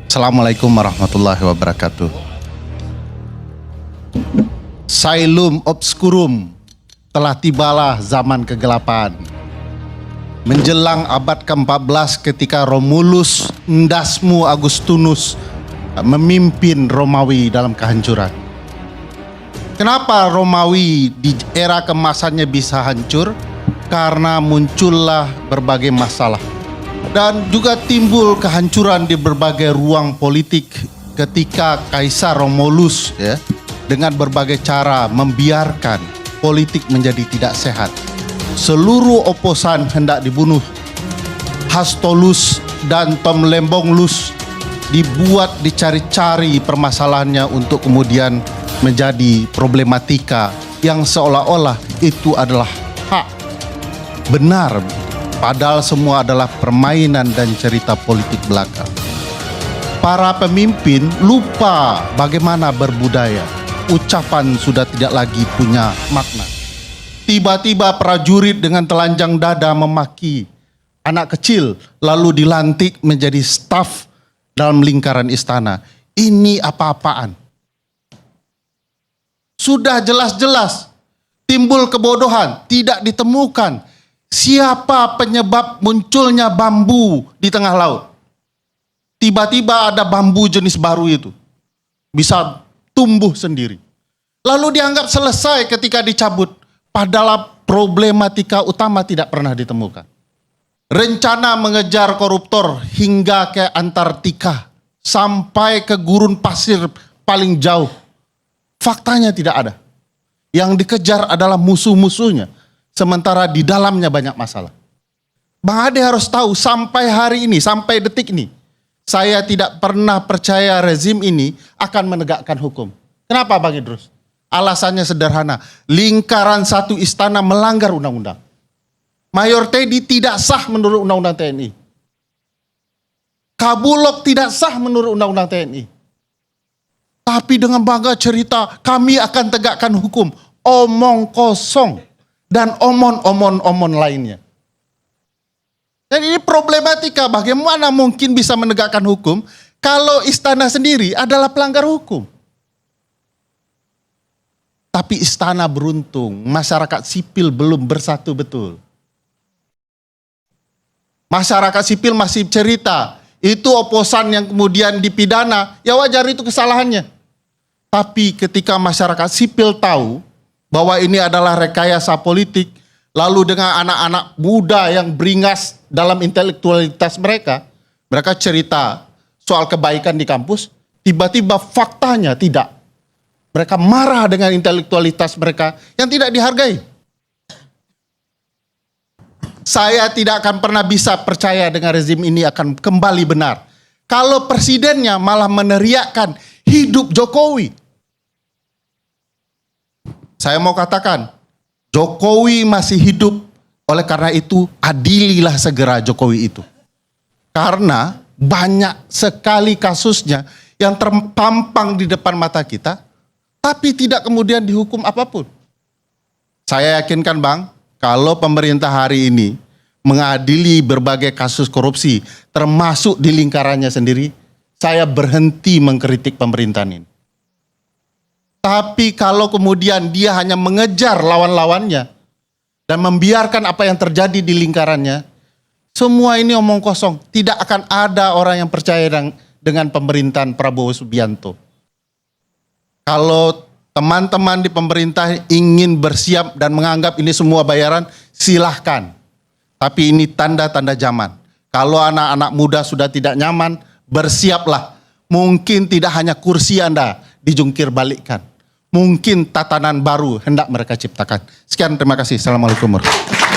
Assalamualaikum warahmatullahi wabarakatuh. Sailum obscurum, telah tibalah zaman kegelapan. Menjelang abad ke-14 ketika Romulus Ndasmu Augustinus memimpin Romawi dalam kehancuran. Kenapa Romawi di era kemasannya bisa hancur? Karena muncullah berbagai masalah. Dan juga timbul kehancuran di berbagai ruang politik ketika Kaisar Romulus dengan berbagai cara membiarkan politik menjadi tidak sehat. Seluruh oposan hendak dibunuh. Hastolus dan Tomlembonglus dibuat dicari-cari permasalahannya untuk kemudian menjadi problematika yang seolah-olah itu adalah hak benar. Padahal semua adalah permainan dan cerita politik belaka. Para pemimpin lupa bagaimana berbudaya. Ucapan sudah tidak lagi punya makna. Tiba-tiba prajurit dengan telanjang dada memaki anak kecil lalu dilantik menjadi staf dalam lingkaran istana. Ini apa-apaan? Sudah jelas-jelas timbul kebodohan, tidak ditemukan siapa penyebab munculnya bambu di tengah laut. Tiba-tiba ada bambu jenis baru itu. Bisa tumbuh sendiri. Lalu dianggap selesai ketika dicabut. Padahal problematika utama tidak pernah ditemukan. Rencana mengejar koruptor hingga ke Antartika. Sampai ke gurun pasir paling jauh. Faktanya tidak ada. Yang dikejar adalah musuh-musuhnya. Sementara di dalamnya banyak masalah. Bang Ade harus tahu sampai hari ini, sampai detik ini. Saya tidak pernah percaya rezim ini akan menegakkan hukum. Kenapa Bang Idrus? Alasannya sederhana. Lingkaran satu istana melanggar undang-undang. Mayor Teddy tidak sah menurut undang-undang TNI. Kabulok tidak sah menurut undang-undang TNI. Tapi dengan bangga cerita kami akan tegakkan hukum. Omong kosong. Dan omon lainnya. Dan ini problematika bagaimana mungkin bisa menegakkan hukum kalau istana sendiri adalah pelanggar hukum. Tapi istana beruntung, masyarakat sipil belum bersatu betul. Masyarakat sipil masih cerita, itu oposan yang kemudian dipidana, ya wajar itu kesalahannya. Tapi ketika masyarakat sipil tahu bahwa ini adalah rekayasa politik, lalu dengan anak-anak muda yang beringas dalam intelektualitas mereka, mereka cerita soal kebaikan di kampus, tiba-tiba faktanya tidak. Mereka marah dengan intelektualitas mereka yang tidak dihargai. Saya tidak akan pernah bisa percaya dengan rezim ini akan kembali benar. Kalau presidennya malah meneriakkan hidup Jokowi. Saya mau katakan, Jokowi masih hidup, oleh karena itu adililah segera Jokowi itu. Karena banyak sekali kasusnya yang terpampang di depan mata kita, tapi tidak kemudian dihukum apapun. Saya yakinkan Bang, kalau pemerintah hari ini mengadili berbagai kasus korupsi, termasuk di lingkarannya sendiri, saya berhenti mengkritik pemerintahan ini. Tapi kalau kemudian dia hanya mengejar lawan-lawannya dan membiarkan apa yang terjadi di lingkarannya, semua ini omong kosong. Tidak akan ada orang yang percaya dengan pemerintahan Prabowo Subianto. Kalau teman-teman di pemerintah ingin bersiap dan menganggap ini semua bayaran, silahkan. Tapi ini tanda-tanda zaman. Kalau anak-anak muda sudah tidak nyaman, bersiaplah. Mungkin tidak hanya kursi Anda dijungkir balikkan. Mungkin tatanan baru hendak mereka ciptakan. Sekian, terima kasih. Assalamualaikum warahmatullahi wabarakatuh.